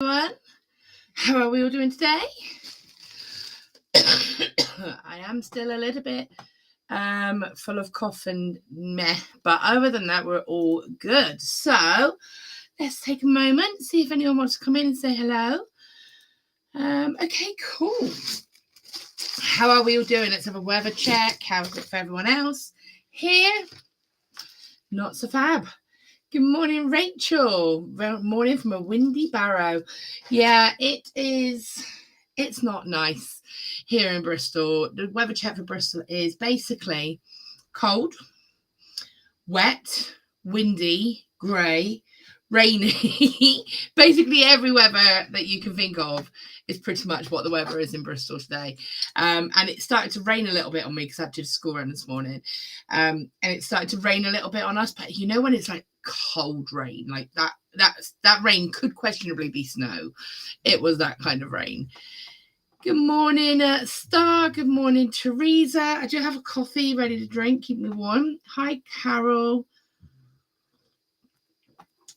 Everyone, how are we all doing today? I am still a little bit full of cough and meh, but other than that, we're all good. So let's take a moment, see if anyone wants to come in and say hello. Okay, cool. How are we all doing? Let's have a weather check. How's it for everyone else? Here, not so fab. Good morning, Rachel. Morning from a windy Barrow. Yeah, it is. It's not nice here in Bristol. The weather check for Bristol is basically cold, wet, windy, grey, rainy. Basically, every weather that you can think of is pretty much what the weather is in Bristol today. And it started to rain a little bit on me because I did a school run this morning. And it started to rain a little bit on us. But you know when it's like cold rain, like that rain could questionably be snow. It was that kind of rain. Good morning, Star. Good morning, Teresa. I do have a coffee ready to drink. Keep me warm. Hi, Carol.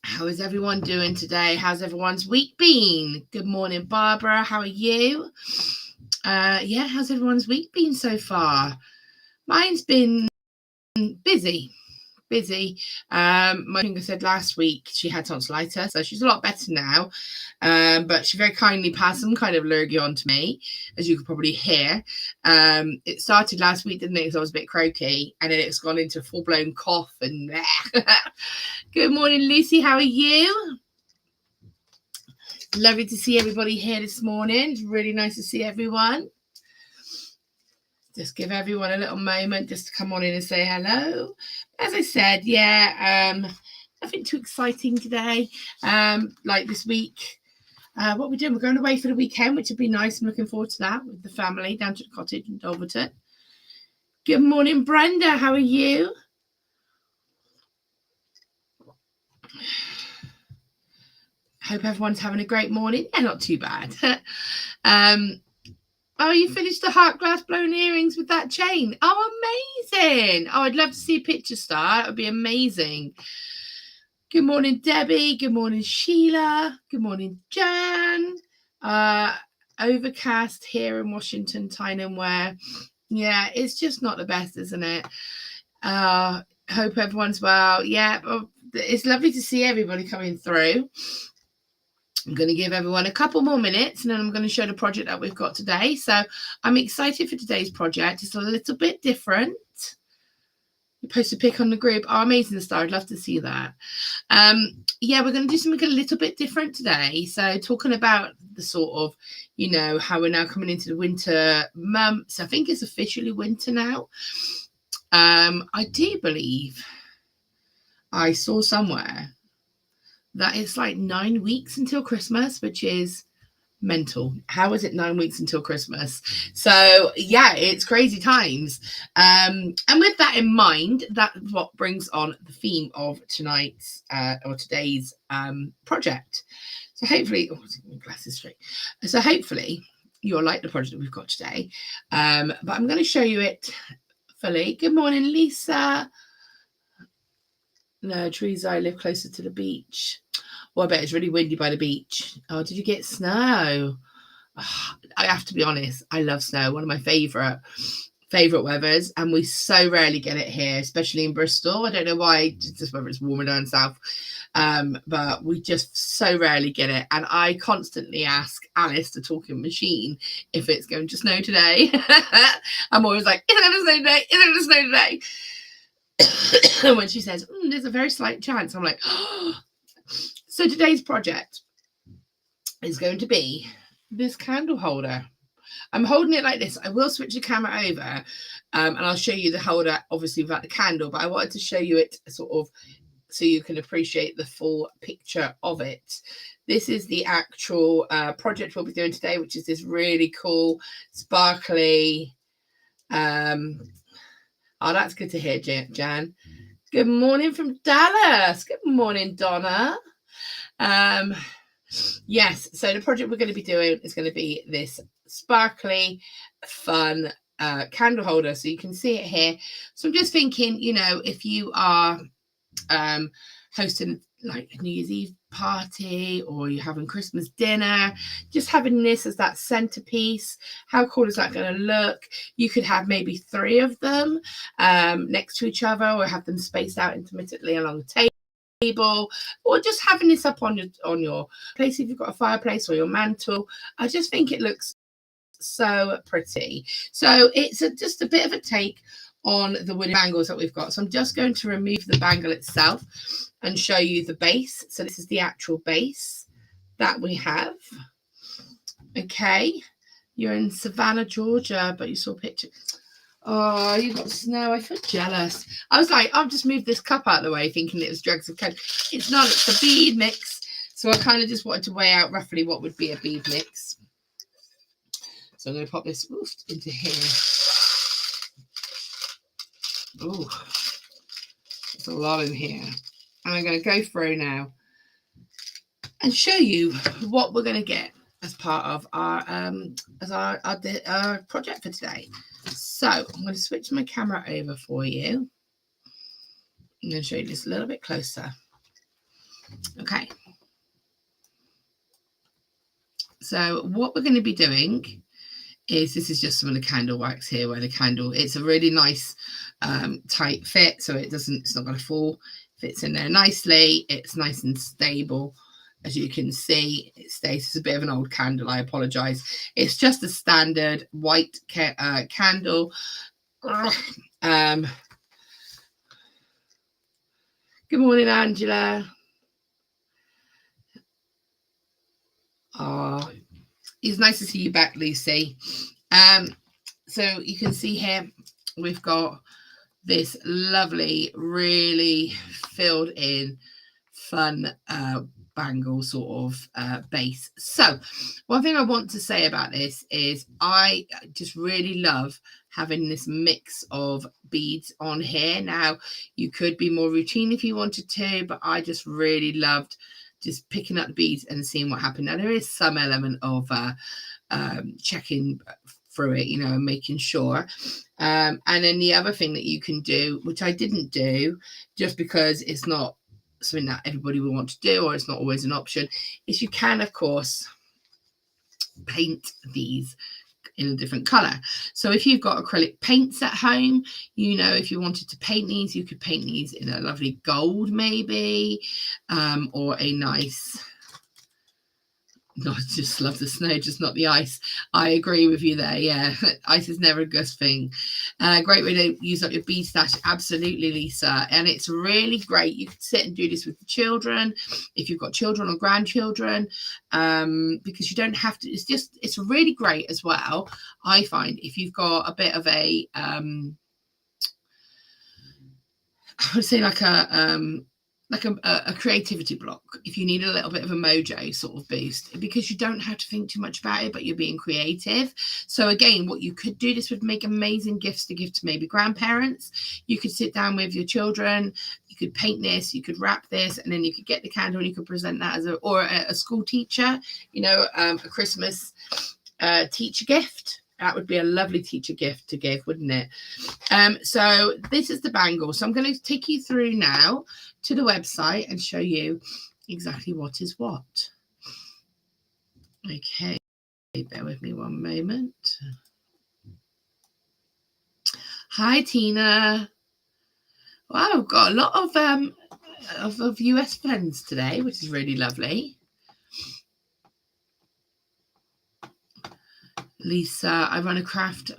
How is everyone doing today? How's everyone's week been? Good morning, Barbara. How are you? Yeah, how's everyone's week been so far? Mine's been busy. My finger said last week she had tonsillitis, so she's a lot better now. But she very kindly passed some kind of allergy on to me, as you could probably hear. It started last week, didn't it? Because I was a bit croaky, and then it's gone into full-blown cough and Good morning, Lucy. How are you? Lovely to see everybody here this morning. It's really nice to see everyone. Just give everyone a little moment just to come on in and say hello. As I said, yeah, nothing too exciting today. Like this week, what we're doing, we're going away for the weekend, which would be nice. I'm looking forward to that with the family down to the cottage in Dulverton. Good morning, Brenda. How are you? Hope everyone's having a great morning. Yeah, not too bad. Oh, you finished the heart glass blown earrings with that chain. Oh, amazing. Oh, I'd love to see a picture, Star. That would be amazing. Good morning, Debbie. Good morning, Sheila. Good morning, Jan. Overcast here in Washington, Tyneham. Yeah, it's just not the best, isn't it? Hope everyone's well. Yeah, it's lovely to see everybody coming through. I'm going to give everyone a couple more minutes and then I'm going to show the project that we've got today. So I'm excited for today's project. It's a little bit different. You post a pic on the group. Oh, amazing, Star. I'd love to see that. Yeah, we're going to do something a little bit different today. So talking about the sort of, how we're now coming into the winter months. I think it's officially winter now. I do believe I saw somewhere that it's like 9 weeks until Christmas, which is mental. How is it 9 weeks until Christmas? So yeah, it's crazy times. And with that in mind, that's what brings on the theme of tonight's or today's project. So hopefully, my glasses straight. So hopefully you'll like the project that we've got today. But I'm going to show you it fully. Good morning, Lisa. No, Teresa, I live closer to the beach. Well, I bet it's really windy by the beach. Oh, did you get snow? Oh, I have to be honest, I love snow. One of my favourite weathers, and we so rarely get it here, especially in Bristol. I don't know why, just whether it's warmer down south, but we just so rarely get it. And I constantly ask Alice, the talking machine, if it's going to snow today. I'm always like, is it going to snow today? Is it going to snow today? When she says there's a very slight chance, I'm like, oh. So today's project is going to be this candle holder. I'm holding it like this. I will switch the camera over and I'll show you the holder, obviously without the candle, but I wanted to show you it sort of so you can appreciate the full picture of it. This is the actual project we'll be doing today, which is this really cool, sparkly, oh, that's good to hear, Jan. Good morning from Dallas. Good morning, Donna. Yes, so the project we're going to be doing is going to be this sparkly, fun candle holder. So you can see it here. So I'm just thinking, if you are hosting like a New Year's Eve party, or you're having Christmas dinner, just having this as that centerpiece. How cool is that going to look? You could have maybe 3 of them next to each other, or have them spaced out intermittently along the table, or just having this up on your place if you've got a fireplace, or your mantle. I just think it looks so pretty. So it's just a bit of a take on the wooden bangles that we've got. So I'm just going to remove the bangle itself and show you the base. So this is the actual base that we have. Okay, you're in Savannah, Georgia, but you saw a picture. Oh, you got snow. I feel jealous. I was like, I'll just move this cup out of the way, thinking it was dregs of code. It's not. It's a bead mix. So I kind of just wanted to weigh out roughly what would be a bead mix. So I'm going to pop this into here. Oh, there's a lot in here. And I'm going to go through now and show you what we're going to get as part of our project for today. So I'm going to switch my camera over for you. I'm going to show you this a little bit closer. Okay. So what we're going to be doing is, this is just some of the candle wax here, where the candle, it's a really nice tight fit, so it's not going to fall. Fits in there nicely. It's nice and stable. As you can see, it stays. It's a bit of an old candle. I apologize. It's just a standard white candle. Good morning, Angela. Oh, it's nice to see you back, Lucy. So you can see here we've got this lovely, really filled in, fun bangle sort of base. So one thing I want to say about this is I just really love having this mix of beads on here. Now, you could be more routine if you wanted to, but I just really loved just picking up the beads and seeing what happened. Now, there is some element of checking through it, and making sure. And then the other thing that you can do, which I didn't do just because it's not something that everybody will want to do, or it's not always an option, is you can, of course, paint these in a different color. So if you've got acrylic paints at home, if you wanted to paint these, you could paint these in a lovely gold maybe, or a nice, no, I just love the snow, just not the ice. I agree with you there. Yeah, ice is never a good thing. Great way to use up your bead stash. Absolutely, Lisa. And it's really great. You could sit and do this with the children, if you've got children or grandchildren, because you don't have to. It's really great as well, I find, if you've got a bit of a, I would say like a creativity block, if you need a little bit of a mojo sort of boost, because you don't have to think too much about it, but you're being creative. So again, what you could do, this would make amazing gifts to give to maybe grandparents. You could sit down with your children, you could paint this, you could wrap this, and then you could get the candle and you could present that as a school teacher, a Christmas teacher gift. That would be a lovely teacher gift to give, wouldn't it? So this is the bangle. So I'm going to take you through now to the website and show you exactly what is what. Okay, bear with me one moment. Hi, Tina. Wow, I've got a lot of US friends today, which is really lovely. Lisa, I run a craft.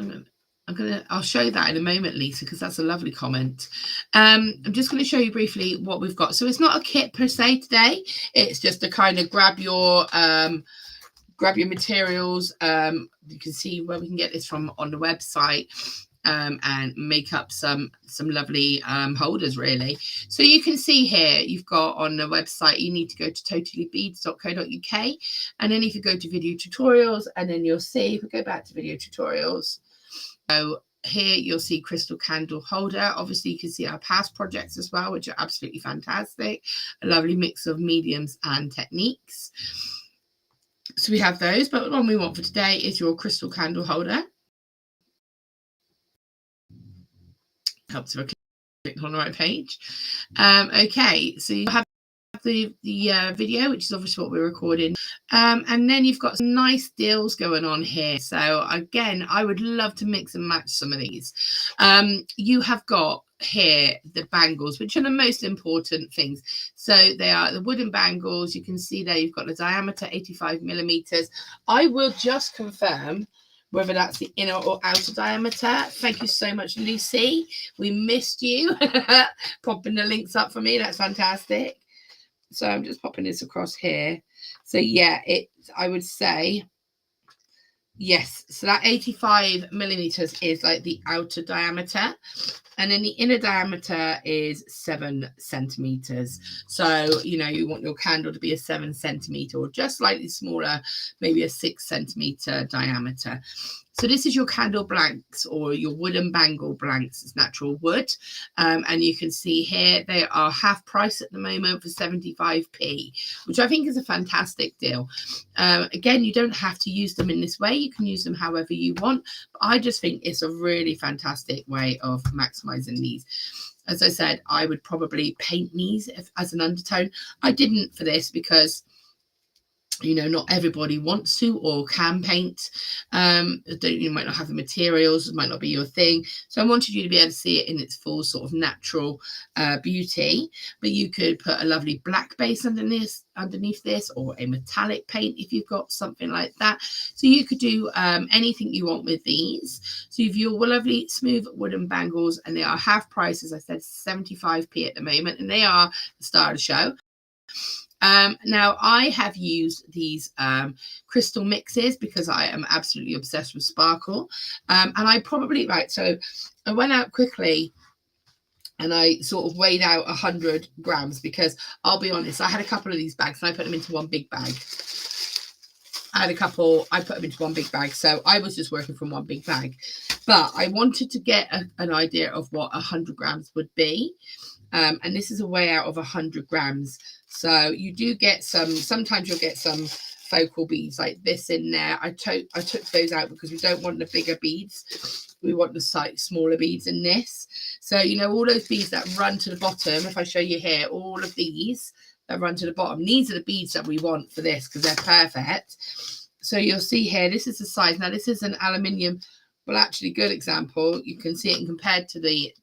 I'll show that in a moment, Lisa, because that's a lovely comment. I'm just going to show you briefly what we've got. So it's not a kit per se today. It's just to kind of grab your materials. You can see where we can get this from on the website, and make up some lovely holders, really. So you can see here, you've got on the website, you need to go to totallybeads.co.uk, and then if you go to video tutorials, and then you'll see, if we go back to video tutorials, so here you'll see crystal candle holder. Obviously you can see our past projects as well, which are absolutely fantastic. A lovely mix of mediums and techniques. So we have those, but the one we want for today is your crystal candle holder. Helps if I click on the right page. Okay, so you have the video, which is obviously what we're recording. And then you've got some nice deals going on here. So again, I would love to mix and match some of these. You have got here the bangles, which are the most important things. So they are the wooden bangles. You can see there you've got the diameter 85 millimeters. I will just confirm whether that's the inner or outer diameter. Thank you so much, Lucy. We missed you. Popping the links up for me. That's fantastic. So I'm just popping this across here. So yeah, I would say, yes. So that 85 millimeters is like the outer diameter. And then the inner diameter is 7 centimeters. So, you know, you want your candle to be a 7 centimeter or just slightly smaller, maybe a 6 centimeter diameter. So this is your candle blanks or your wooden bangle blanks. It's natural wood. And you can see here they are half price at the moment for 75p, which I think is a fantastic deal. Again, you don't have to use them in this way. You can use them however you want. But I just think it's a really fantastic way of maximizing these. As I said, I would probably paint these as an undertone. I didn't for this because, you know, not everybody wants to or can paint. You might not have the materials, it might not be your thing. So I wanted you to be able to see it in its full sort of natural beauty. But you could put a lovely black base underneath this, or a metallic paint if you've got something like that. So you could do anything you want with these. So you've your lovely smooth wooden bangles, and they are half price, as I said, 75p at the moment, and they are the star of the show. Now I have used these crystal mixes because I am absolutely obsessed with sparkle. And I probably, so I went out quickly and I sort of weighed out 100 grams because I'll be honest, I had a couple of these bags and I put them into one big bag. I had a couple, I put them into one big bag. So I was just working from one big bag. But I wanted to get an idea of what 100 grams would be. And this is a weigh out of 100 grams. So you do get sometimes you'll get some focal beads like this in there. I took those out because we don't want the bigger beads. We want the smaller beads in this. So, you know, all those beads that run to the bottom, if I show you here, all of these that run to the bottom, these are the beads that we want for this because they're perfect. So you'll see here, this is the size. Now, this is an aluminium, well, actually good example. You can see it compared to the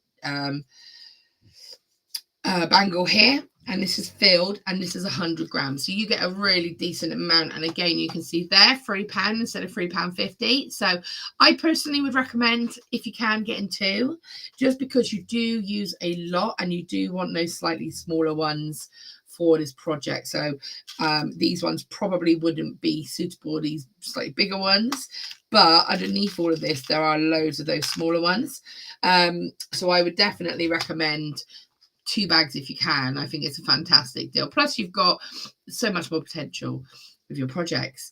bangle here, and this is filled, and this is 100 grams, so you get a really decent amount. And again, you can see there £3 instead of £3.50. So I personally would recommend, if you can, getting two, just because you do use a lot and you do want those slightly smaller ones for this project. So these ones probably wouldn't be suitable, these slightly bigger ones, but underneath all of this there are loads of those smaller ones. So I would definitely recommend 2 bags if you can. I think it's a fantastic deal. Plus you've got so much more potential with your projects.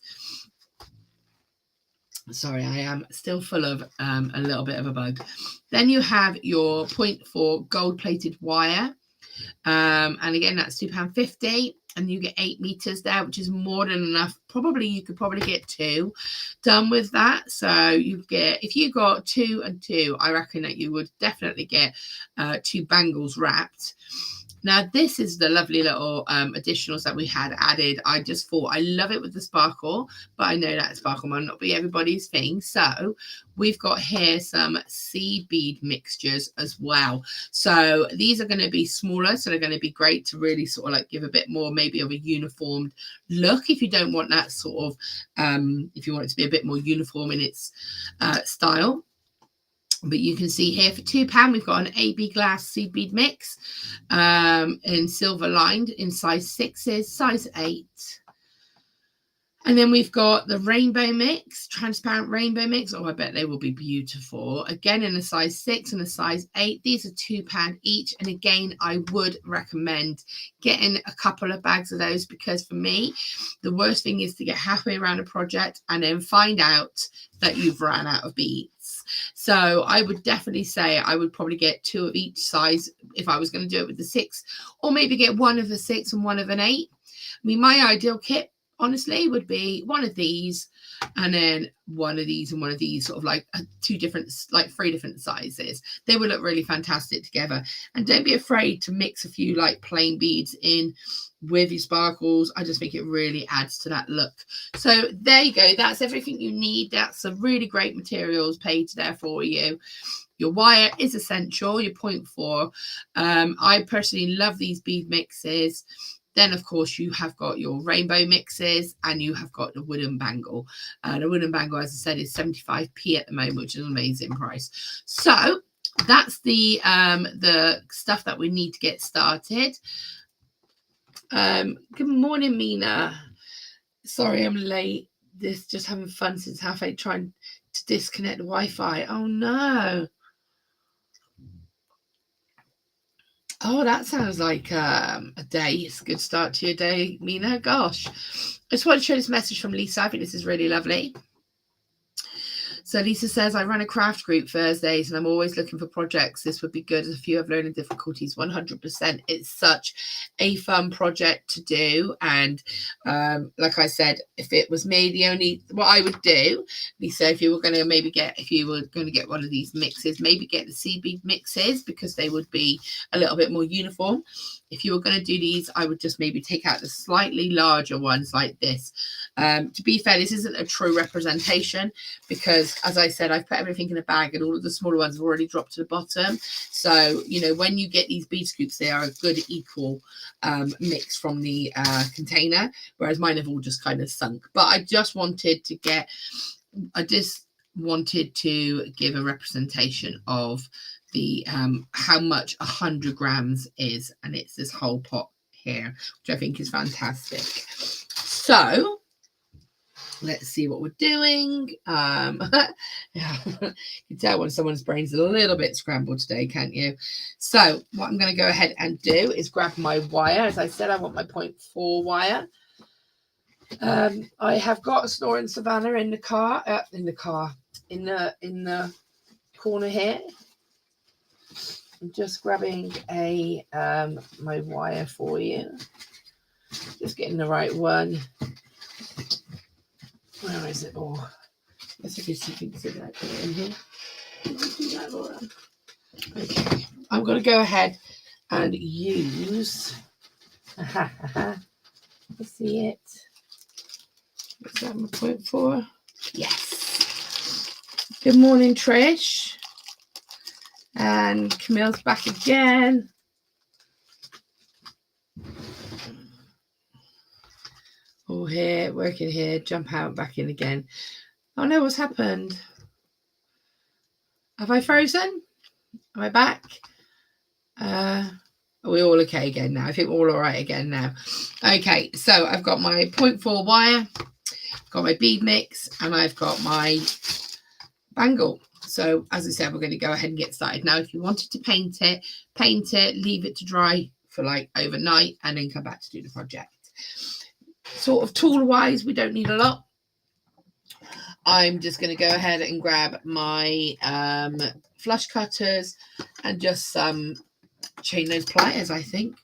Sorry, I am still full of a little bit of a bug. Then you have your 0.4 gold plated wire. And again, that's £2.50, and you get 8 meters there, which is more than enough. You could probably get 2 done with that. So you get, if you got 2 and 2, I reckon that you would definitely get 2 bangles wrapped. Now, this is the lovely little additionals that we had added. I just thought, I love it with the sparkle, but I know that sparkle might not be everybody's thing. So we've got here some seed bead mixtures as well. So these are going to be smaller, so they're going to be great to really sort of like give a bit more maybe of a uniformed look. If you don't want that sort of, if you want it to be a bit more uniform in its style. But you can see here for £2, we've got an AB glass seed bead mix in silver lined in size 6s, size 8. And then we've got the rainbow mix, transparent rainbow mix. Oh, I bet they will be beautiful. Again, in a size 6 and a size 8. These are £2 each. And again, I would recommend getting a couple of bags of those, because for me, the worst thing is to get halfway around a project and then find out that you've run out of beads. So I would definitely say I would probably get 2 of each size if I was going to do it with the 6, or maybe get 1 of a 6 and 1 of an 8. I mean, my ideal kit, honestly, would be 1 of these and then 1 of these and 1 of these, sort of like 3 different sizes. They would look really fantastic together. And don't be afraid to mix a few like plain beads in with your sparkles. I just think it really adds to that look. So there you go. That's everything you need. That's some really great materials page there for you. Your wire is essential, your 0.4. I personally love these bead mixes. Then, of course, you have got your rainbow mixes and you have got the wooden bangle. The wooden bangle, as I said, is 75p at the moment, which is an amazing price. So that's the stuff that we need to get started. Good morning, Mina. Sorry I'm late. This just having fun since 8:30, trying to disconnect the Wi-Fi. Oh no. Oh, that sounds like a day. It's a good start to your day, Mina. Gosh. I just want to show this message from Lisa. I think this is really lovely. So Lisa says, I run a craft group Thursdays and I'm always looking for projects. This would be good if you have learning difficulties. 100%. It's such a fun project to do. And like I said, if it was me, what I would do, Lisa, if you were going to get one of these mixes, maybe get the sea bead mixes because they would be a little bit more uniform. If you were going to do these, I would just maybe take out the slightly larger ones like this. To be fair, this isn't a true representation because, as I said, I've put everything in a bag and all of the smaller ones have already dropped to the bottom. So, when you get these bead scoops, they are a good equal mix from the container, whereas mine have all just kind of sunk. But I just wanted to give a representation of the how much 100 grams is, and it's this whole pot here, which I think is fantastic. So let's see what we're doing. You can tell when someone's brain's a little bit scrambled today, can't you? So what I'm going to go ahead and do is grab my wire. As I said, I want my 0.4 wire. I have got a snoring Savannah in the corner here. I'm just grabbing my wire for you. Just getting the right one. Where is it all? Let's see if you can see that in here. Okay, I'm going to go ahead and use. See it? Is that my 0.4? Yes. Good morning, Trish. And Camille's back again. Oh, here, working here, jump out, back in again. Oh no, what's happened? Have I frozen? Am I back? Are we all okay again now? I think we're all right again now. Okay, so I've got my 0.4 wire, I've got my bead mix, and I've got my bangle. So as I said, we're going to go ahead and get started. Now, if you wanted to paint it, leave it to dry for like overnight, and then come back to do the project. Sort of tool wise, we don't need a lot. I'm just going to go ahead and grab my flush cutters and just some chain nose pliers. I think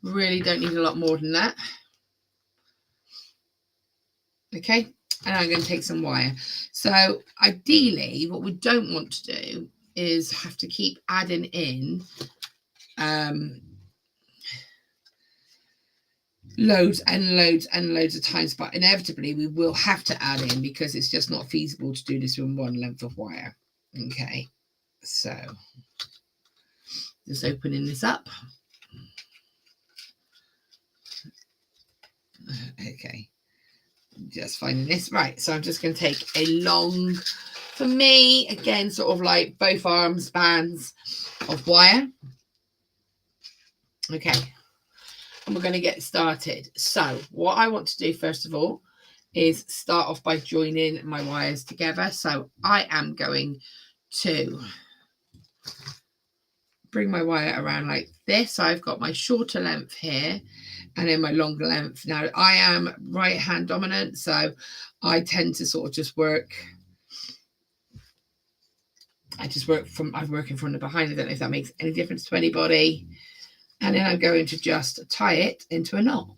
really don't need a lot more than that. Okay, and I'm going to take some wire. So ideally, what we don't want to do is have to keep adding in loads and loads and loads of times, but inevitably we will have to add in because it's just not feasible to do this with one length of wire. Okay, so just opening this up. Okay, just finding this right. So I'm just going to take a long, for me again, sort of like both arm spans of wire. Okay, and we're going to get started. So what I want to do first of all is start off by joining my wires together. So I am going to bring my wire around like this. So I've got my shorter length here and then my longer length. Now I am right hand dominant, so I tend to sort of just work. I'm working from the behind. I don't know if that makes any difference to anybody. And then I'm going to just tie it into a knot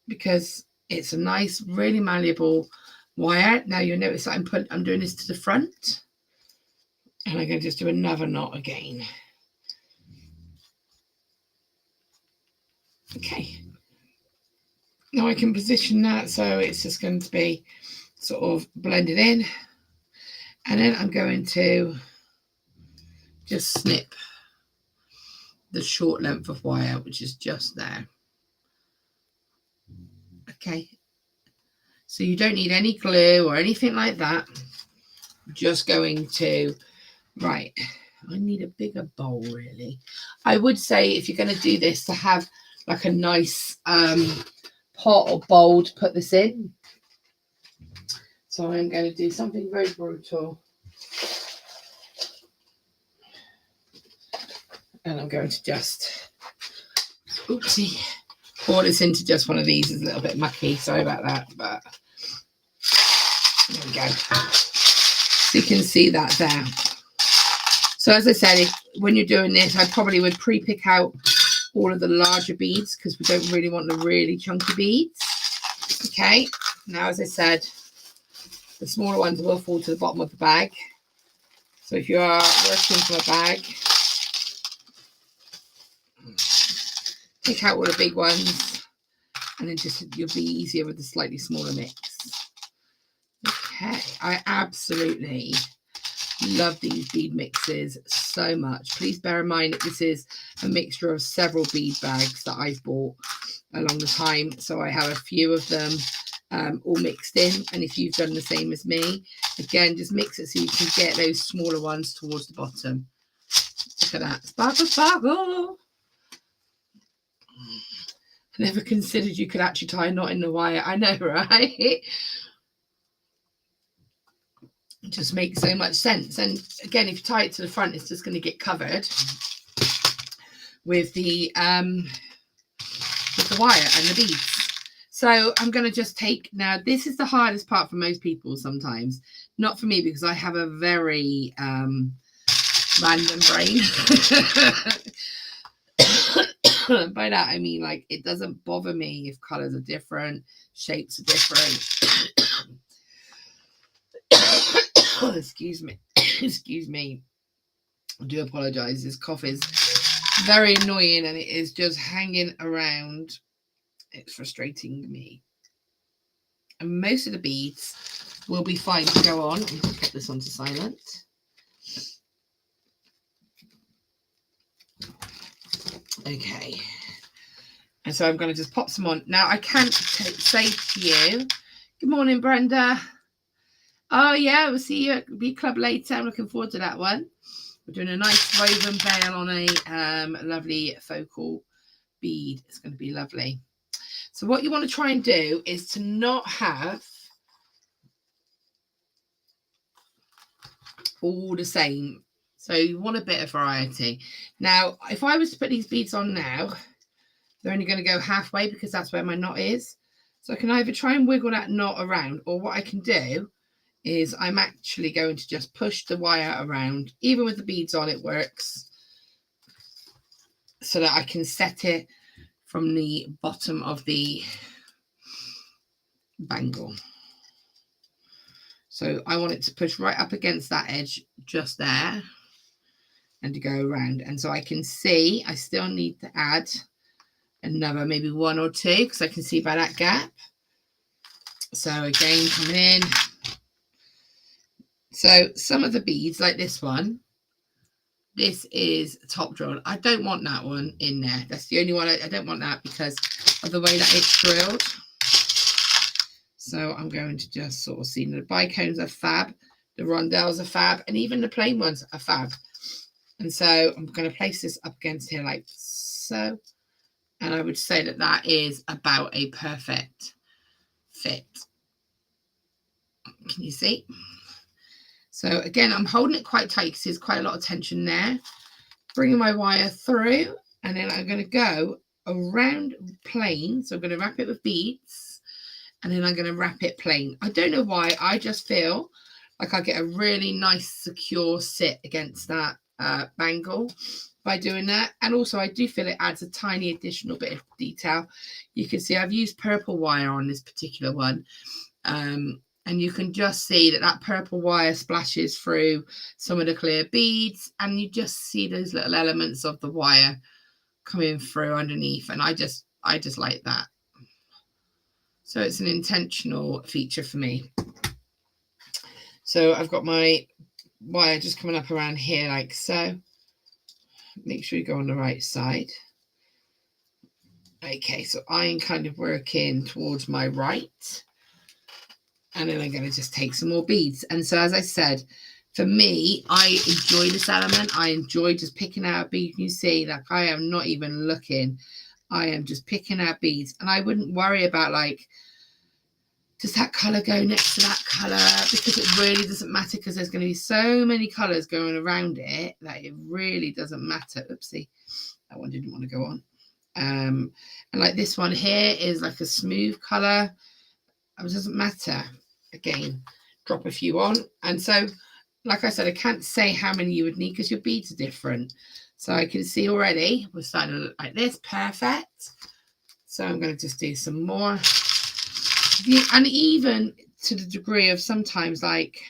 because it's a nice, really malleable wire. Now you'll notice that I'm doing this to the front, and I'm going to just do another knot again. Okay, Now I can position that so it's just going to be sort of blended in. And then I'm going to just snip the short length of wire, which is just there. Okay. So you don't need any glue or anything like that. Just going to, right, I need a bigger bowl really. I would say if you're going to do this, to have like a nice pot or bowl to put this in. So I'm going to do something very brutal. And I'm going to just, oopsie, pour this into just one of these. It's a little bit mucky, sorry about that, but there we go. So you can see that there. So as I said, when you're doing this, I probably would pre-pick out all of the larger beads because we don't really want the really chunky beads. Okay, now as I said, the smaller ones will fall to the bottom of the bag. So if you are working from a bag, pick out all the big ones and then just you'll be easier with the slightly smaller mix. Okay, I absolutely love these bead mixes so much. Please bear in mind that this is a mixture of several bead bags that I've bought along the time. So I have a few of them all mixed in. And if you've done the same as me, again, just mix it so you can get those smaller ones towards the bottom. Look at that. Sparkle, sparkle. I never considered you could actually tie a knot in the wire. I know, right? It just makes so much sense. And again, if you tie it to the front, it's just going to get covered with the wire and the beads. So I'm going to just take, now this is the hardest part for most people sometimes, not for me because I have a very random brain. By that I mean, like, it doesn't bother me if colors are different, shapes are different. Excuse me. Excuse me. I do apologize. This cough is very annoying and it is just hanging around. It's frustrating me. And most of the beads will be fine to go on. I'm going to put this onto silent. Okay. And so I'm going to just pop some on. Now, I can't say to you, good morning, Brenda. Oh, yeah, we'll see you at BeadClub later. I'm looking forward to that one. We're doing a nice woven veil on a lovely focal bead. It's going to be lovely. So what you want to try and do is to not have all the same. So you want a bit of variety. Now, if I was to put these beads on now, they're only going to go halfway because that's where my knot is. So I can either try and wiggle that knot around, or what I can do is I'm actually going to just push the wire around. Even with the beads on, it works. So that I can set it from the bottom of the bangle. So I want it to push right up against that edge just there and to go around. And so I can see I still need to add another maybe one or two because I can see by that gap. So again, coming in. So some of the beads like this one, this is top drilled. I don't want that one in there. That's the only one I don't want that because of the way that it's drilled. So I'm going to just sort of see the bicones are fab, the rondelles are fab, and even the plain ones are fab. And so I'm going to place this up against here like so. And I would say that that is about a perfect fit. Can you see? So again, I'm holding it quite tight because there's quite a lot of tension there. Bringing my wire through, and then I'm going to go around plain. So I'm going to wrap it with beads, and then I'm going to wrap it plain. I don't know why. I just feel like I get a really nice, secure sit against that bangle by doing that. And also, I do feel it adds a tiny additional bit of detail. You can see I've used purple wire on this particular one. And you can just see that that purple wire splashes through some of the clear beads, and you just see those little elements of the wire coming through underneath. And I just like that. So it's an intentional feature for me. So I've got my wire just coming up around here like so. Make sure you go on the right side. Okay, so I'm kind of working towards my right. And then I'm going to just take some more beads. And so, as I said, for me, I enjoy this element. I enjoy just picking out beads. You see, like, I am not even looking. I am just picking out beads. And I wouldn't worry about, like, does that colour go next to that colour? Because it really doesn't matter, because there's going to be so many colours going around it that it really doesn't matter. Oopsie, that one didn't want to go on. And like this one here is like a smooth colour. It doesn't matter. Again, drop a few on. And so, like I said, I can't say how many you would need because your beads are different. So I can see already we're starting to look like this. Perfect. So I'm going to just do some more. And even to the degree of sometimes, like,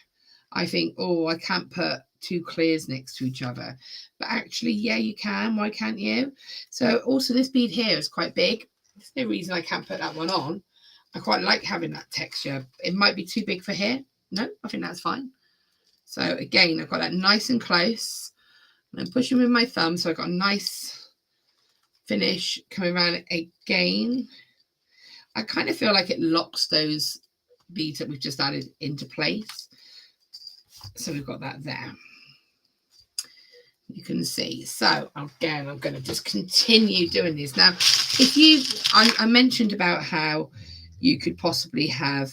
I think, oh, I can't put two clears next to each other. But actually, yeah, you can. Why can't you? So also this bead here is quite big. There's no reason I can't put that one on. I quite like having that texture. It might be too big for here. No, I think that's fine. So again, I've got that nice and close. And I'm pushing with my thumb. So I've got a nice finish coming around again. I kind of feel like it locks those beads that we've just added into place. So we've got that there. You can see. So again, I'm going to just continue doing this. Now, if you, I mentioned about how you could possibly have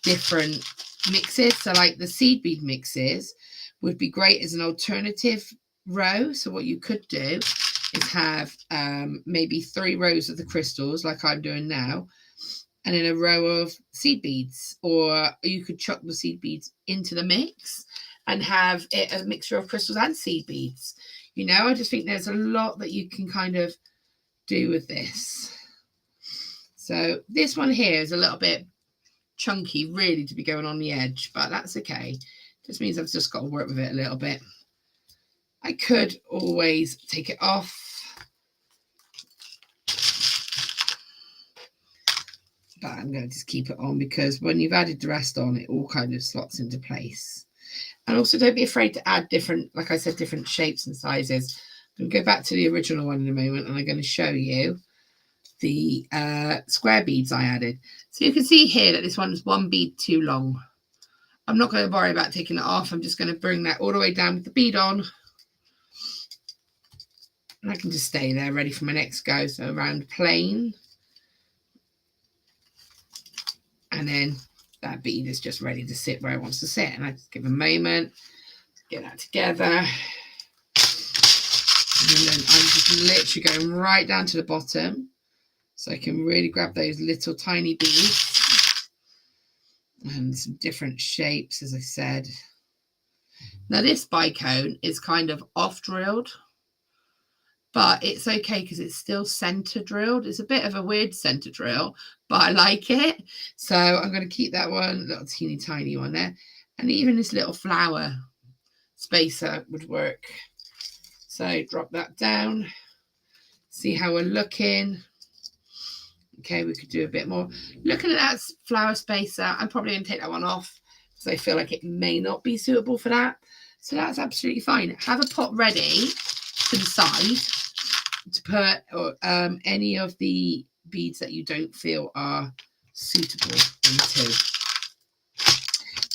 different mixes. So like the seed bead mixes would be great as an alternative row. So what you could do is have maybe 3 rows of the crystals like I'm doing now, and then a row of seed beads, or you could chuck the seed beads into the mix and have it a mixture of crystals and seed beads. You know, I just think there's a lot that you can kind of do with this. So this one here is a little bit chunky, really, to be going on the edge, but that's okay. Just means I've just got to work with it a little bit. I could always take it off, but I'm going to just keep it on because when you've added the rest on, it all kind of slots into place. And also don't be afraid to add different, like I said, different shapes and sizes. I'm going to go back to the original one in a moment, and I'm going to show you the square beads I added. So you can see here that this one's 1 bead too long. I'm not going to worry about taking it off. I'm just going to bring that all the way down with the bead on. And I can just stay there ready for my next go. So around plain. And then that bead is just ready to sit where it wants to sit. And I just give a moment, get that together. And then I'm just literally going right down to the bottom. So I can really grab those little tiny beads. And some different shapes, as I said. Now this bicone is kind of off drilled, but it's okay because it's still center drilled. It's a bit of a weird center drill, but I like it. So I'm going to keep that one, little teeny tiny one there. And even this little flower spacer would work. So drop that down. See how we're looking. Okay, we could do a bit more. Looking at that flower spacer, I'm probably going to take that one off because I feel like it may not be suitable for that. So that's absolutely fine. Have a pot ready to the side to put any of the beads that you don't feel are suitable into.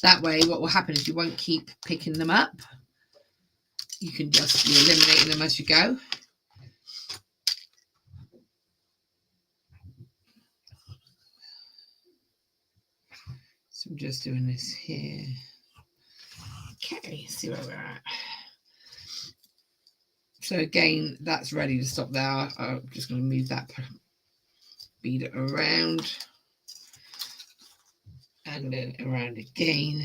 That way, what will happen is you won't keep picking them up. You can just be eliminating them as you go. So I'm just doing this here. Okay, see where we're at. So again, that's ready to stop there. I'm just going to move that bead around. And then around again.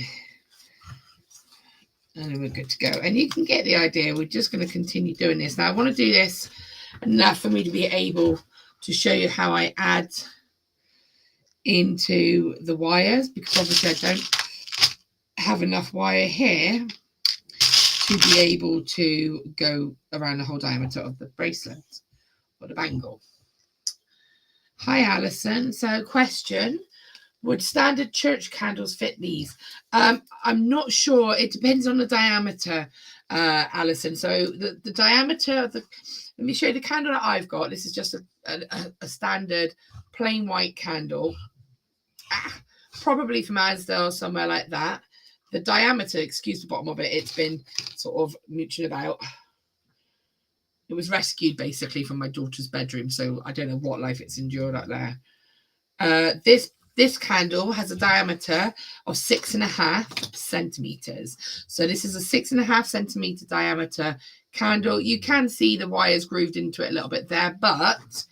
And then we're good to go. And you can get the idea. We're just going to continue doing this. Now, I want to do this enough for me to be able to show you how I add into the wires, because obviously I don't have enough wire here to be able to go around the whole diameter of the bracelet or the bangle. Hi, Alison. So, question. Would standard church candles fit these? I'm not sure. It depends on the diameter, Alison. So the diameter of the, let me show you the candle that I've got. This is just a standard plain white candle, probably from Asda or somewhere like that. The diameter, excuse the bottom of it, it's been sort of mooching about. It was rescued basically from my daughter's bedroom, so I don't know what life it's endured out there. This candle has a diameter of 6.5 centimeters. So this is a 6.5 centimeter diameter candle. You can see the wires grooved into it a little bit there, but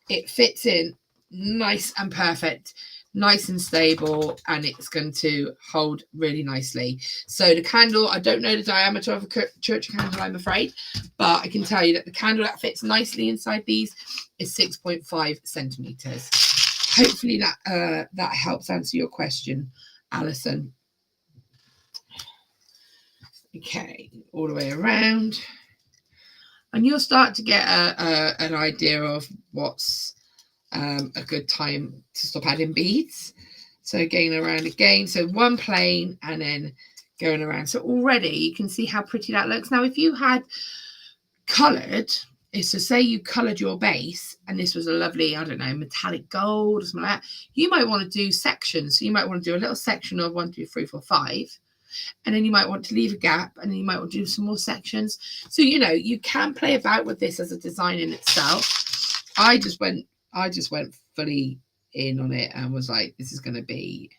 it fits in nice and perfect, nice and stable, and it's going to hold really nicely. So the candle, I don't know the diameter of a church candle, I'm afraid, but I can tell you that the candle that fits nicely inside these is 6.5 centimeters. Hopefully that helps answer your question, Alison. Okay, all the way around. And you'll start to get an idea of what's a good time to stop adding beads. So going around again. So one plain and then going around. So already you can see how pretty that looks. Now, if you had coloured, so say you coloured your base and this was a lovely, I don't know, metallic gold or something like that, you might want to do sections. So you might want to do a little section of 1, 2, 3, 4, 5. And then you might want to leave a gap and then you might want to do some more sections. So, you know, you can play about with this as a design in itself. I just went fully in on it and was like, this is going to be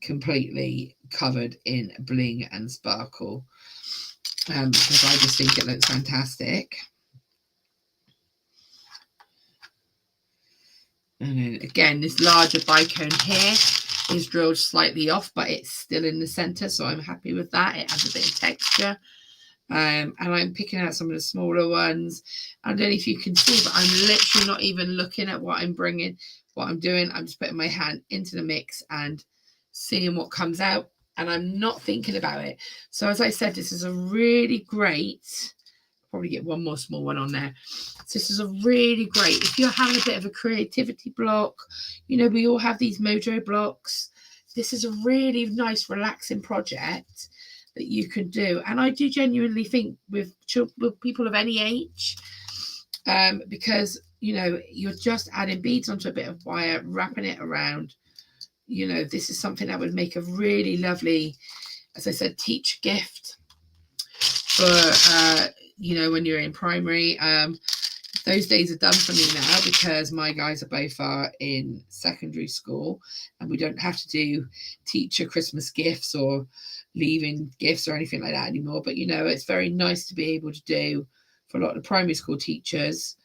completely covered in bling and sparkle. Because I just think it looks fantastic. And then again, this larger bicone here is drilled slightly off, but it's still in the center, so I'm happy with that. It has a bit of texture. And I'm picking out some of the smaller ones. I don't know if you can see, but I'm literally not even looking at what I'm bringing, what I'm doing. I'm just putting my hand into the mix and seeing what comes out, and I'm not thinking about it. So as I said, this is a really great, probably get one more small one on there. So this is a really great, if you're having a bit of a creativity block, you know, we all have these mojo blocks. This is a really nice, relaxing project that you can do. And I do genuinely think with people of any age, because, you know, you're just adding beads onto a bit of wire, wrapping it around. You know, this is something that would make a really lovely, as I said, teacher gift for, you know, when you're in primary. Those days are done for me now because my guys are both in secondary school and we don't have to do teacher Christmas gifts or leaving gifts or anything like that anymore. But, you know, it's very nice to be able to do for a lot of primary school teachers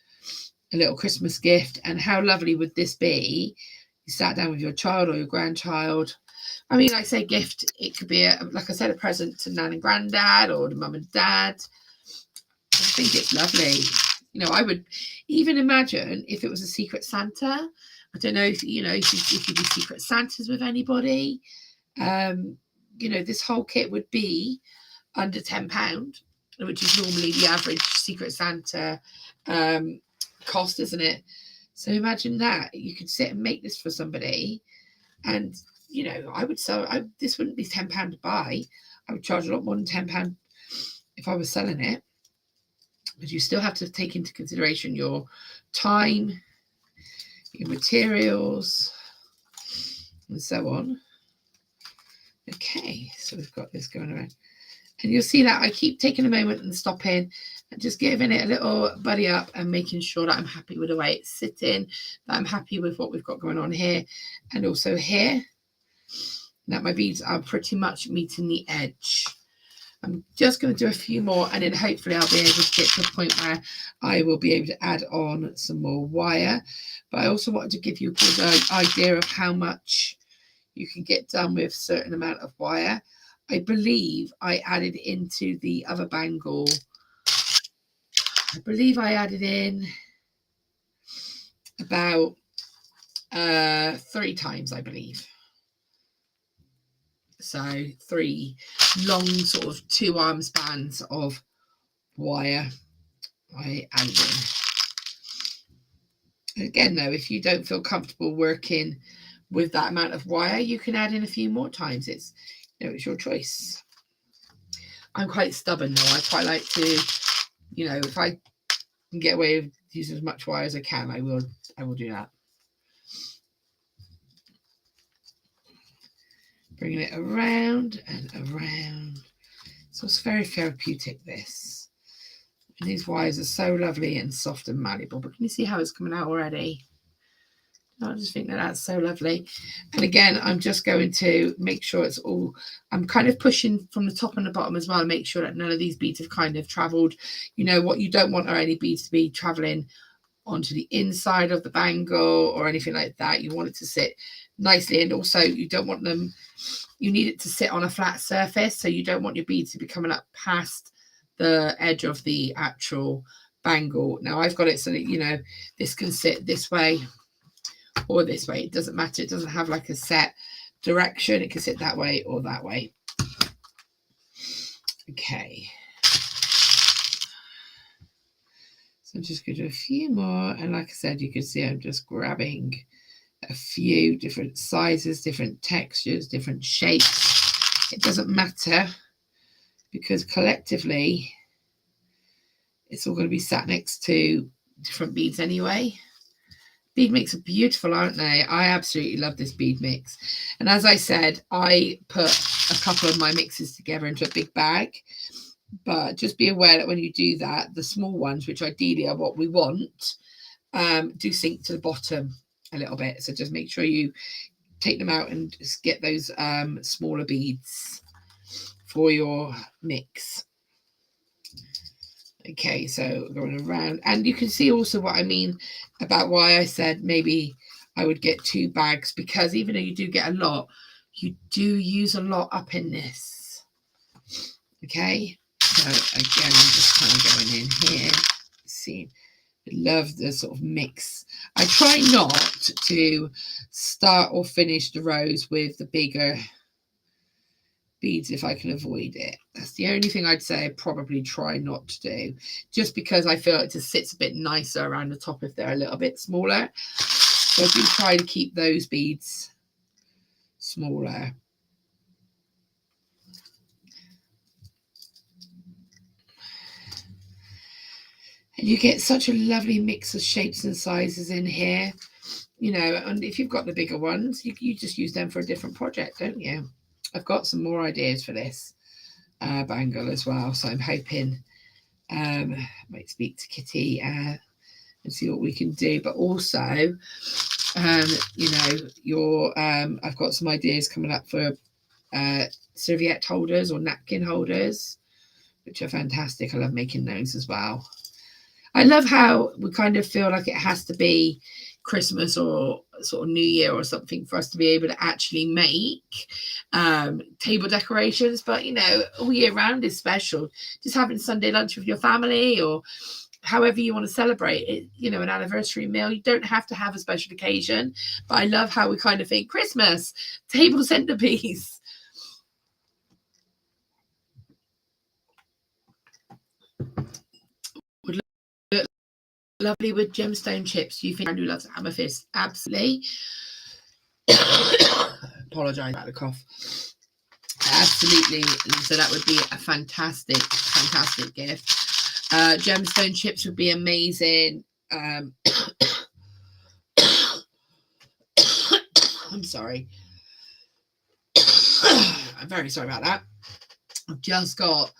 a little Christmas gift. And how lovely would this be? You sat down with your child or your grandchild. I mean, I say gift, it could be, like I said, a present to nan and granddad or to mum and dad. I think it's lovely. You know, I would even imagine if it was a Secret Santa. I don't know if, you know, if you do Secret Santas with anybody. You know, this whole kit would be under £10, which is normally the average Secret Santa cost, isn't it? So imagine that. You could sit and make this for somebody and, you know, I would sell, this wouldn't be £10 to buy. I would charge a lot more than £10 if I was selling it. But you still have to take into consideration your time, your materials, and so on. Okay, so we've got this going around. And you'll see that I keep taking a moment and stopping and just giving it a little buddy up and making sure that I'm happy with the way it's sitting, that I'm happy with what we've got going on here and also here, that my beads are pretty much meeting the edge. I'm just going to do a few more and then hopefully I'll be able to get to a point where I will be able to add on some more wire. But I also wanted to give you a good idea of how much you can get done with a certain amount of wire. I believe I added into the other bangle, I believe I added in about 3 times, I believe. So 3 long sort of 2-arm spans of wire I added Again, though, if you don't feel comfortable working with that amount of wire, you can add in a few more times. It's, you know, it's your choice. I'm quite stubborn though. I quite like to, you know, if I can get away with using as much wire as I can, I will do that. Bringing it around and around. So it's very therapeutic, this. And these wires are so lovely and soft and malleable. But can you see how it's coming out already? I just think that that's so lovely. And again, I'm just going to make sure it's all, I'm kind of pushing from the top and the bottom as well, make sure that none of these beads have kind of traveled. You know, what you don't want are any beads to be traveling onto the inside of the bangle or anything like that. You want it to sit nicely, and also you don't want them, you need it to sit on a flat surface, so you don't want your beads to be coming up past the edge of the actual bangle. Now I've got it so that, you know, this can sit this way or this way. It doesn't matter. It doesn't have like a set direction. It can sit that way or that way. Okay. So I'm just going to do a few more. And like I said, you can see I'm just grabbing a few different sizes, different textures, different shapes. It doesn't matter, because collectively it's all going to be sat next to different beads anyway. Bead mix are beautiful, aren't they? I absolutely love this bead mix. And as I said, I put a couple of my mixes together into a big bag. But just be aware that when you do that, the small ones, which ideally are what we want, do sink to the bottom a little bit. So just make sure you take them out and just get those smaller beads for your mix. Okay, so going around, and you can see also what I mean about why I said maybe I would get 2 bags, because even though you do get a lot, you do use a lot up in this. Okay, so again, I'm just kind of going in here. See, I love the sort of mix. I try not to start or finish the rows with the bigger beads if I can avoid it. That's the only thing I'd say I probably try not to do, just because I feel it just sits a bit nicer around the top if they're a little bit smaller. So I do try to keep those beads smaller. And you get such a lovely mix of shapes and sizes in here, you know. And if you've got the bigger ones, you just use them for a different project, don't you? I've got some more ideas for this bangle as well, so I'm hoping I might speak to Kitty and see what we can do. But also, you know, I've got some ideas coming up for serviette holders or napkin holders, which are fantastic. I love making those as well. I love how we kind of feel like it has to be Christmas or sort of New Year or something for us to be able to actually make table decorations. But, you know, all year round is special. Just having Sunday lunch with your family, or however you want to celebrate it, you know, an anniversary meal. You don't have to have a special occasion. But I love how we kind of think Christmas, table centerpiece. Would look lovely with gemstone chips. Do you think Andrew loves amethyst? Absolutely. Apologise about the cough. Absolutely. So that would be a fantastic gift. Gemstone chips would be amazing. I'm sorry. I'm very sorry about that. I've just got,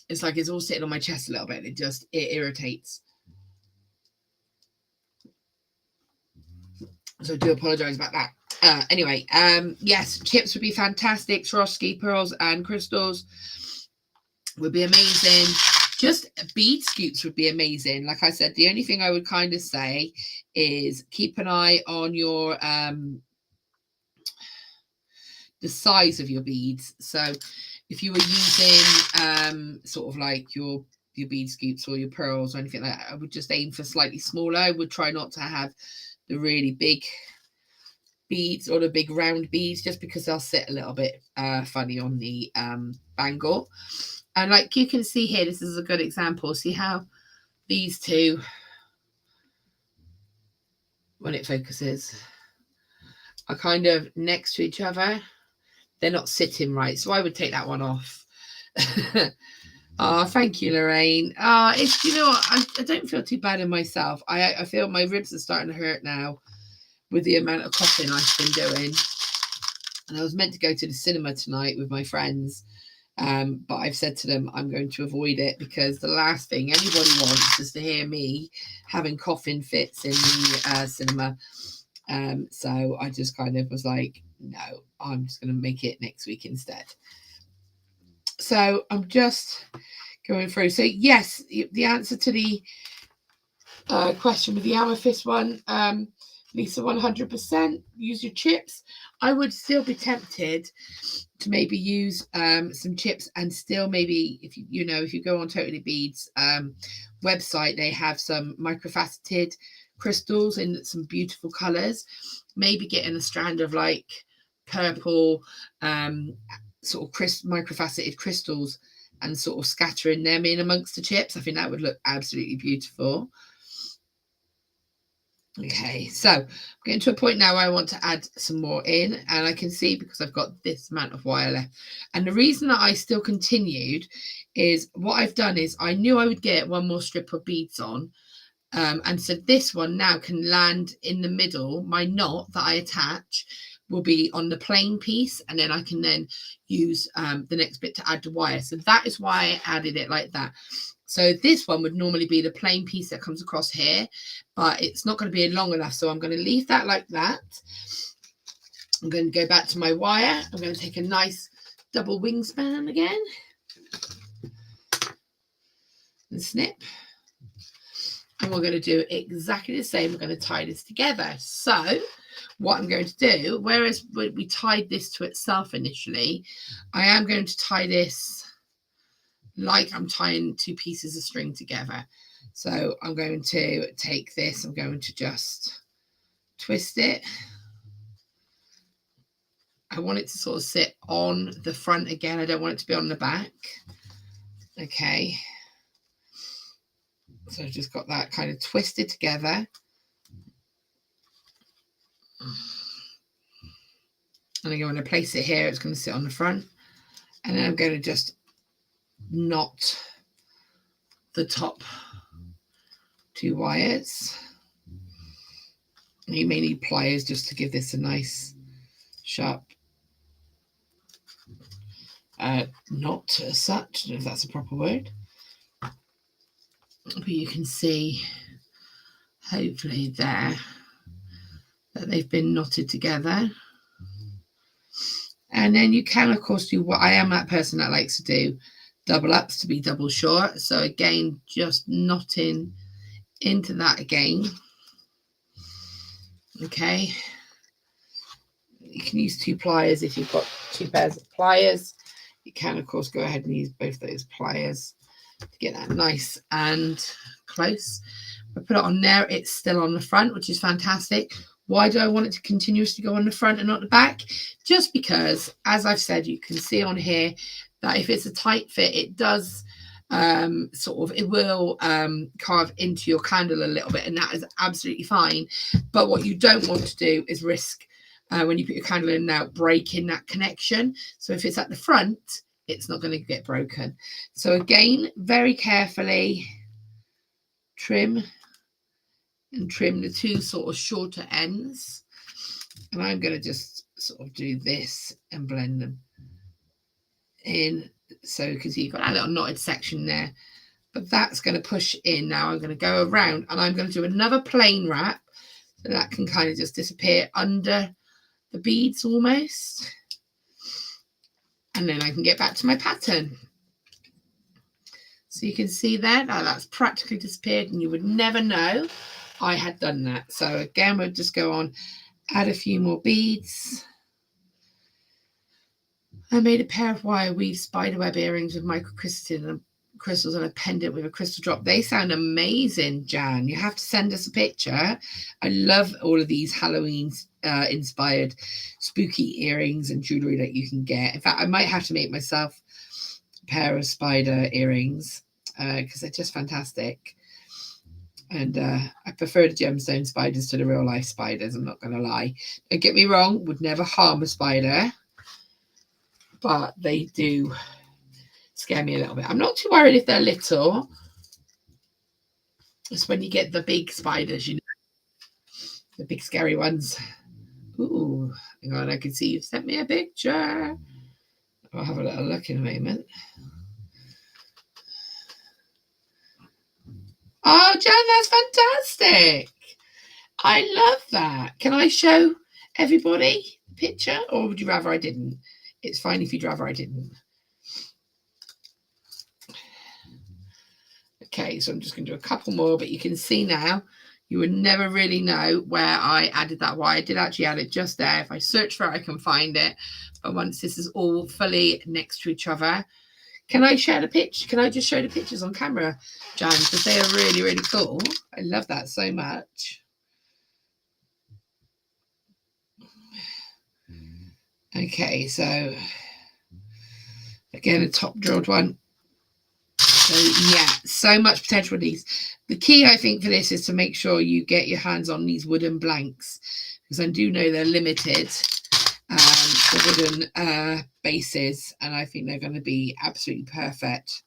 it's like it's all sitting on my chest a little bit. It irritates. So I do apologise about that. Anyway, yes, chips would be fantastic. Swarovski pearls and crystals would be amazing. Just bead scoops would be amazing. Like I said, the only thing I would kind of say is keep an eye on your the size of your beads. So if you were using sort of like your bead scoops or your pearls or anything like that, I would just aim for slightly smaller. I would try not to have the really big beads or the big round beads, just because they'll sit a little bit funny on the bangle. And like you can see here, this is a good example. See how these two when it focuses, are kind of next to each other. They're not sitting right, so I would take that one off. Oh, thank you, Lorraine. It's, you know, I don't feel too bad in myself. I feel my ribs are starting to hurt now with the amount of coughing I've been doing. And I was meant to go to the cinema tonight with my friends, but I've said to them I'm going to avoid it because the last thing anybody wants is to hear me having coughing fits in the cinema. So I just kind of was like, no, I'm just going to make it next week instead. So I'm just going through. So yes, the answer to the question with the amethyst one, Lisa, 100% use your chips. I would still be tempted to maybe use some chips, and still maybe if you go on Totally Beads website, they have some microfaceted crystals in some beautiful colors. Maybe getting a strand of like purple sort of microfaceted crystals and sort of scattering them in amongst the chips. I think that would look absolutely beautiful. Okay, so I'm getting to a point now where I want to add some more in, and I can see because I've got this amount of wire left. And the reason that I still continued is what I've done is I knew I would get one more strip of beads on. And so this one now can land in the middle. My knot that I attach will be on the plain piece, and then I can then use the next bit to add the wire. So that is why I added it like that. So this one would normally be the plain piece that comes across here, but it's not going to be long enough. So I'm going to leave that like that. I'm going to go back to my wire. I'm going to take a nice double wingspan again and snip. And we're going to do exactly the same. We're going to tie this together. So what I'm going to do, whereas we tied this to itself initially, I am going to tie this like I'm tying two pieces of string together. So I'm going to take this, I'm going to just twist it. I want it to sort of sit on the front again. I don't want it to be on the back. Okay. So I've just got that kind of twisted together. And I'm going to place it here. It's going to sit on the front. And then I'm going to just knot the top two wires. And you may need pliers just to give this a nice sharp knot as such, if that's a proper word. But you can see hopefully there that they've been knotted together. And then you can of course do what I am, that person that likes to do double ups to be double short. So again, just knotting into that again. Okay, you can use two pliers if you've got two pairs of pliers. You can of course go ahead and use both those pliers to get that nice and close. I put it on there, it's still on the front, which is fantastic. Why do I want it to continuously go on the front and not the back? Just because, as I've said, you can see on here that if it's a tight fit, it does it will carve into your candle a little bit, and that is absolutely fine. But what you don't want to do is risk when you put your candle in now breaking that connection. So if it's at the front, it's not going to get broken. So again, very carefully trim the two sort of shorter ends, and I'm going to just sort of do this and blend them in. So because you've got that little knotted section there, but that's going to push in. Now I'm going to go around and I'm going to do another plain wrap so that can kind of just disappear under the beads almost, and then I can get back to my pattern. So you can see there, now that's practically disappeared, and you would never know I had done that. So again, we'll just go on, add a few more beads. I made a pair of wire weave spiderweb earrings with crystals and a pendant with a crystal drop. They sound amazing, Jan. You have to send us a picture. I love all of these Halloween inspired spooky earrings and jewelry that you can get. In fact, I might have to make myself a pair of spider earrings because they're just fantastic. And I prefer the gemstone spiders to the real life spiders, I'm not going to lie. Don't get me wrong, would never harm a spider, but they do scare me a little bit. I'm not too worried if they're little. It's when you get the big spiders, you know, the big scary ones. Ooh, hang on, I can see you've sent me a picture. I'll have a little look in a moment. Oh, Jan, that's fantastic. I love that. Can I show everybody the picture, or would you rather I didn't? It's fine if you'd rather I didn't. Okay, so I'm just going to do a couple more, but you can see now, you would never really know where I added that. Why I did actually add it just there. If I search for it, I can find it. But once this is all fully next to each other, can I share the pitch? Can I just show the pictures on camera, Jan? Because they are really, really cool. I love that so much. Okay, so again, a top drilled one. So yeah, so much potential with these. The key, I think, for this is to make sure you get your hands on these wooden blanks, because I do know they're limited, the wooden bases, and I think they're going to be absolutely perfect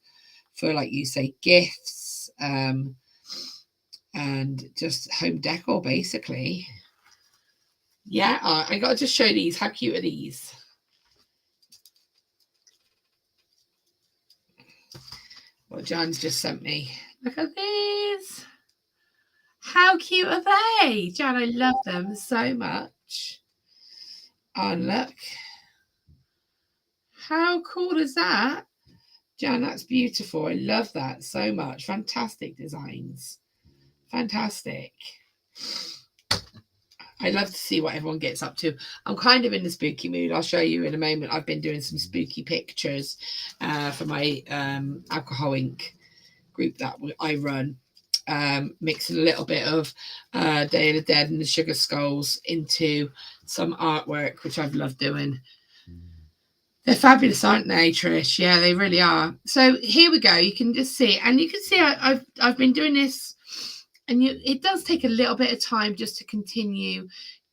for, like you say, gifts and just home decor, basically. Yeah, I got to just show these. How cute are these? What Jan's just sent me. Look at these. How cute are they? Jan, I love them so much. Oh, look. How cool is that? Jan, that's beautiful. I love that so much. Fantastic designs. Fantastic. I love to see what everyone gets up to. I'm kind of in the spooky mood. I'll show you in a moment. I've been doing some spooky pictures for my Alcohol Ink group that I run. Mixing a little bit of Day of the Dead and the Sugar Skulls into some artwork, which I've loved doing. They're fabulous, aren't they, Trish? Yeah, they really are. So here we go. You can just see, and you can see I've been doing this, and it does take a little bit of time just to continue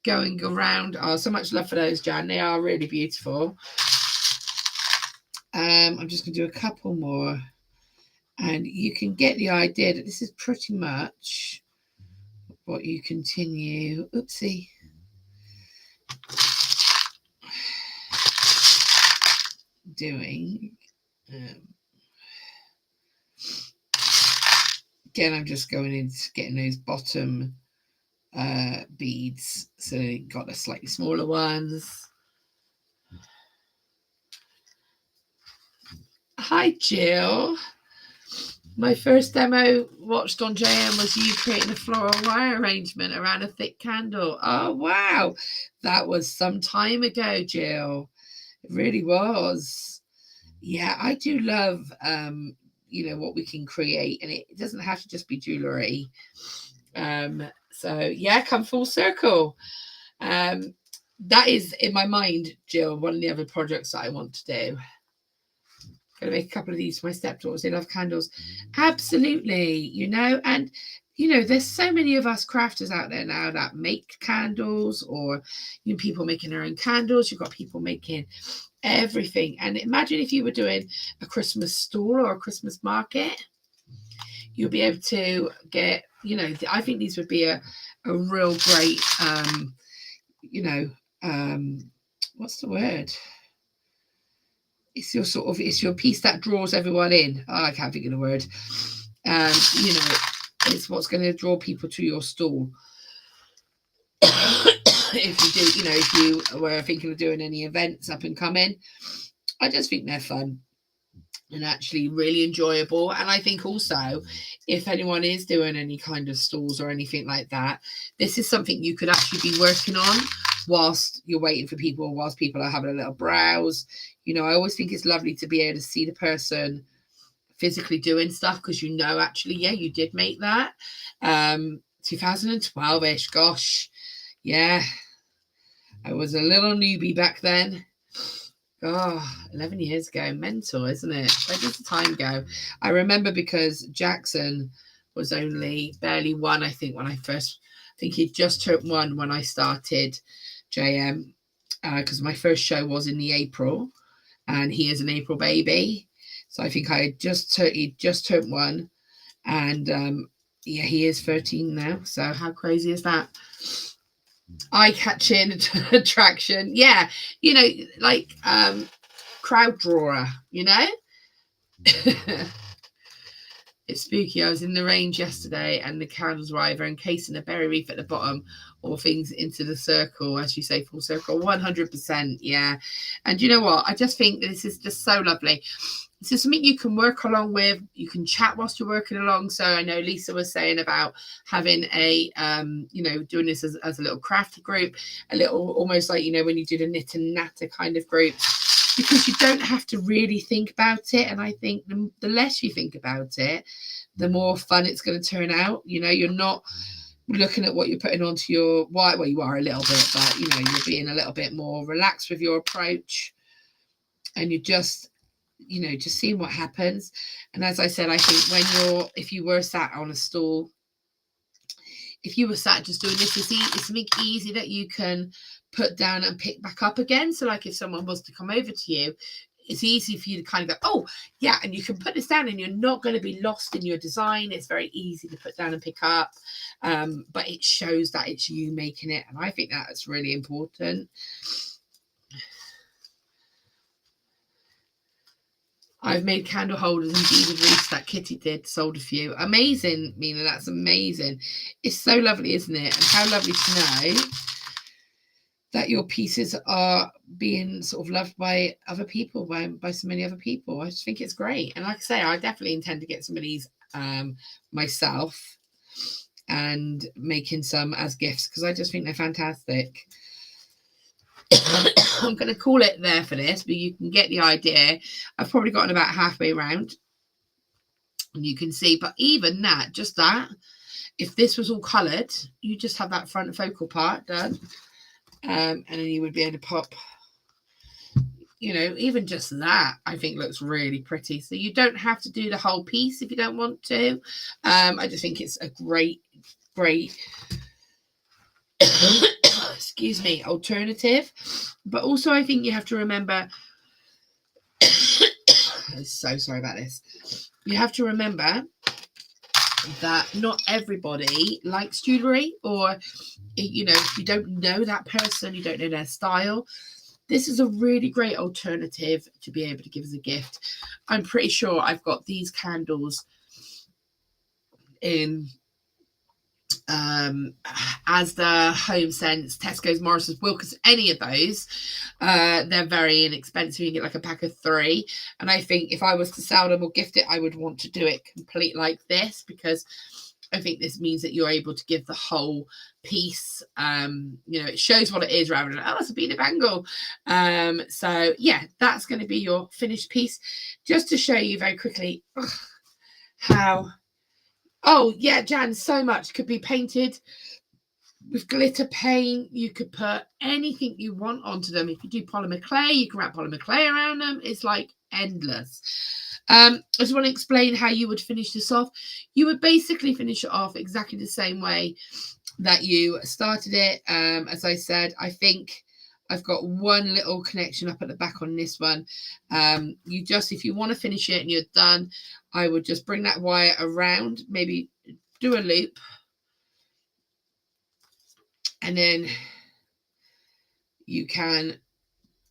going around. Oh, so much love for those, Jan. They are really beautiful. I'm just going to do a couple more, and you can get the idea that this is pretty much what you continue. Oopsie. Doing. Again, I'm just going into getting those bottom beads, so they got the slightly smaller ones. Hi, Jill. My first demo watched on JM was you creating a floral wire arrangement around a thick candle. Oh, wow. That was some time ago, Jill. It really was. Yeah, I do love, what we can create, and it doesn't have to just be jewellery. So, yeah, come full circle. That is, in my mind, Jill, one of the other projects that I want to do. Going to make a couple of these for my stepdaughters. They love candles. Absolutely, and there's so many of us crafters out there now that make candles, or people making their own candles. You've got people making everything. And imagine if you were doing a Christmas stall or a Christmas market, you'll be able to get, I think these would be a real great, what's the word? It's your piece that draws everyone in. Oh, I can't think of the word. It's what's going to draw people to your stall. If you were thinking of doing any events up and coming, I just think they're fun and actually really enjoyable. And I think also, if anyone is doing any kind of stalls or anything like that, this is something you could actually be working on whilst you're waiting for people, whilst people are having a little browse. I always think it's lovely to be able to see the person physically doing stuff, because actually, yeah, you did make that. 2012-ish, gosh. Yeah. I was a little newbie back then. Oh, 11 years ago. Mental, isn't it? Where does the time go? I remember because Jackson was only barely 1, I think, when I first, I think he just turned 1 when I started JM, because my first show was in the April, and he is an April baby. So I think he just turned 1, and yeah, he is 13 now. So how crazy is that? Eye-catching attraction. Yeah, you know, like crowd drawer, you know. It's spooky. I was in the range yesterday and the candles were either encasing a berry reef at the bottom or things into the circle, as you say, full circle. 100%. Yeah. And you know what? I just think this is just so lovely. This is something you can work along with. You can chat whilst you're working along. So I know Lisa was saying about having a, you know, doing this as a little crafty group, a little almost like, you know, when you did a knit and natter kind of group, because you don't have to really think about it. And I think the less you think about it, the more fun it's going to turn out. You know, you're not looking at what you're putting onto your wire. Well, you are a little bit, but, you know, you're being a little bit more relaxed with your approach. And you just, you know, just seeing what happens. And as I said, I think if you were sat on a stool, if you were sat just doing this, it's something easy that you can put down and pick back up again. So like if someone was to come over to you, it's easy for you to kind of go, oh yeah, and you can put this down and you're not going to be lost in your design. It's very easy to put down and pick up, but it shows that it's you making it, and I think that's really important. I've made candle holders and beaded wreaths that Kitty did, sold a few. Amazing, Mina, that's amazing. It's so lovely, isn't it? And how lovely to know that your pieces are being sort of loved by other people, by so many other people. I just think it's great. And like I say, I definitely intend to get some of these myself and making some as gifts, because I just think they're fantastic. I'm going to call it there for this, but you can get the idea. I've probably gotten about halfway around, and you can see, but even that, just that, if this was all coloured, you just have that front focal part done. And then you would be able to pop, you know, even just that, I think looks really pretty. So you don't have to do the whole piece if you don't want to. I just think it's a great excuse me, alternative. But also I think you have to remember I'm so sorry about this. You have to remember that not everybody likes jewelry, or, you know, if you don't know that person, you don't know their style, this is a really great alternative to be able to give as a gift. I'm pretty sure I've got these candles in Asda, Home Sense, Tesco's, Morrison's, Wilkins, any of those. They're very inexpensive. You can get like a pack of 3. And I think if I was to sell them or gift it, I would want to do it complete like this, because I think this means that you're able to give the whole piece. You know, it shows what it is rather than, oh, it's a beaded bangle. So yeah, that's going to be your finished piece. Just to show you very quickly how, oh yeah, Jan, so much could be painted with glitter paint. You could put anything you want onto them. If you do polymer clay, you can wrap polymer clay around them. It's like endless. I just want to explain how you would finish this off. You would basically finish it off exactly the same way that you started it. As I said, I think I've got one little connection up at the back on this one. You just, if you want to finish it and you're done, I would just bring that wire around, maybe do a loop, and then you can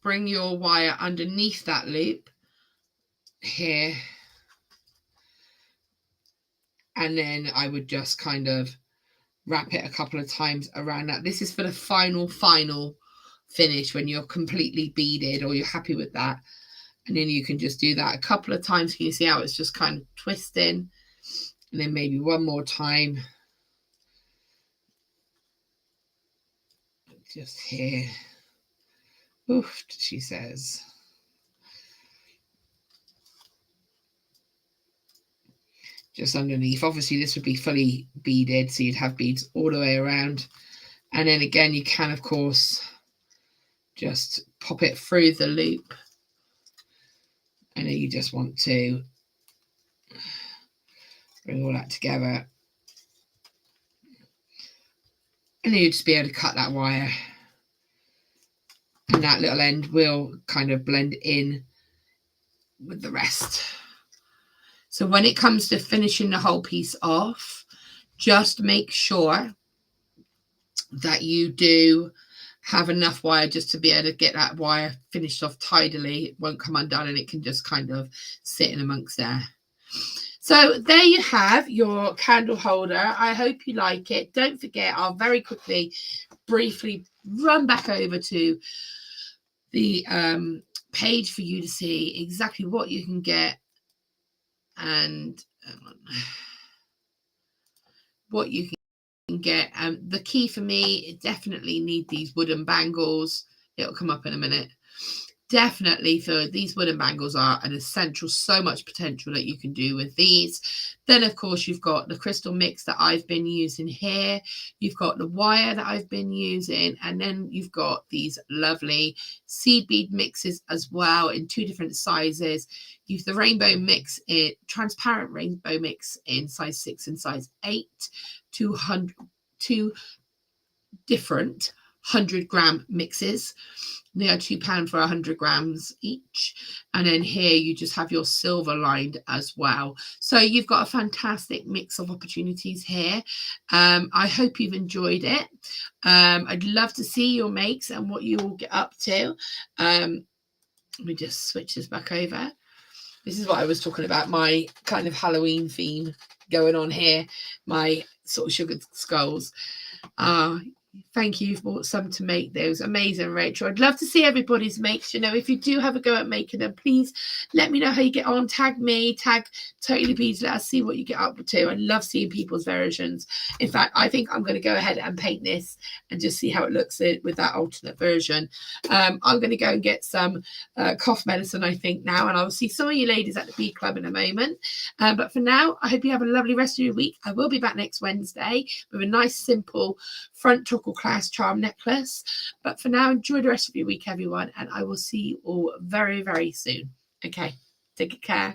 bring your wire underneath that loop here, and then I would just kind of wrap it a couple of times around that. This is for the final finish, when you're completely beaded or you're happy with that. And then you can just do that a couple of times. Can you see how it's just kind of twisting? And then maybe one more time. Just here. Oof, she says. Just underneath. Obviously, this would be fully beaded, so you'd have beads all the way around. And then again, you can, of course, just pop it through the loop. And then you just want to bring all that together And then you'll just be able to cut that wire. And that little end will kind of blend in with the rest. So when it comes to finishing the whole piece off, just make sure that you do have enough wire just to be able to get that wire finished off tidily. It won't come undone and it can just kind of sit in amongst there. So there you have your candle holder. I hope you like it. Don't forget, I'll very quickly, briefly run back over to the page for you to see exactly what you can get and what you can get. The key for me, definitely need these wooden bangles. It'll come up in a minute. Definitely, so these wooden bangles are an essential. So much potential that you can do with these. Then, of course, you've got the crystal mix that I've been using here. You've got the wire that I've been using. And then you've got these lovely seed bead mixes as well in 2 different sizes. You've the rainbow mix, transparent rainbow mix in size 6 and size 8. 2 different 100-gram mixes. They are £2 for 100 grams each. And then here you just have your silver lined as well. So you've got a fantastic mix of opportunities here. I hope you've enjoyed it. I'd love to see your makes and what you will get up to. Let me just switch this back over. This is what I was talking about, my kind of Halloween theme going on here, my sort of sugar skulls. Thank you for some to make those. Amazing, Rachel. I'd love to see everybody's makes. You know, if you do have a go at making them, please let me know how you get on. Tag me, tag Totally Beads. Let us see what you get up to. I love seeing people's versions. In fact, I think I'm going to go ahead and paint this and just see how it looks with that alternate version. I'm going to go and get some cough medicine, I think, now, and I'll see some of you ladies at the Bead Club in a moment. But for now, I hope you have a lovely rest of your week. I will be back next Wednesday with a nice, simple front tuckle class charm necklace. But for now, enjoy the rest of your week, everyone, and I will see you all very, very soon. Okay, take care.